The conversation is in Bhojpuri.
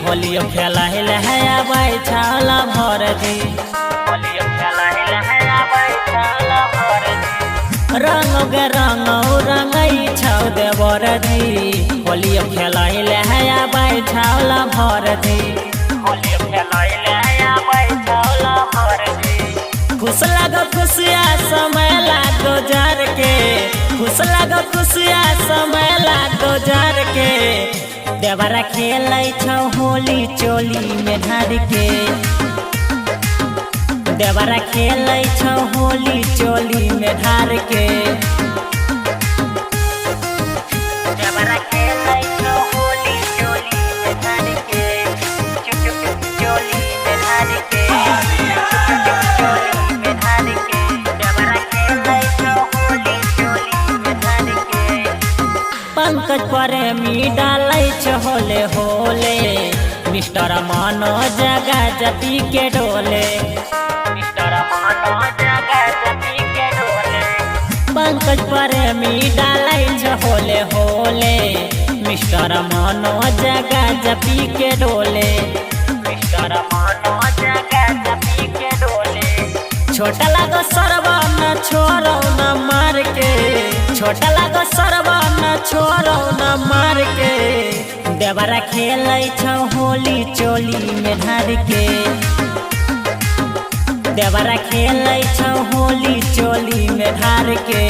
होलियो खेला है आबै छाला भर दी होलियो खेला है आबै छाला भर दी रंग गे रंग रंगई छौ देवर दी होलियो खेला है आबै छाला भर दी होलियो खेला है आबै छाला भर दी खुश लागो खुशिया समय लागो जार के खुश लागो खुशिया समय लागो जार के देवरा खेलै छौ होली चोली में ढार के देवरा खेलै छौ होली चोली में ढार के देवरा खेलै छौ होली चोली में ढार के चोली में ढार के चोली में ढार के देवरा खेलै छौ होली चोली में ढार के पंकज प्रेमी डालै छ होले होले मिस्टर मानो जगह जपी के डोले मिस्टर मानो जगह जपी के डोले पंकज प्रेमी डालै छ होले होले मिस्टर मानो जगह जपी के डोले मिस्टर मानो जगह जपी के डोले छोटा लागो सरवा न छोड़ो न मार के छोटा लागो सरवा न छोड़ो न मार के देवरा खेलै छौ होली चोली में ढार के देवरा खेलै छौ होली चोली में ढार के।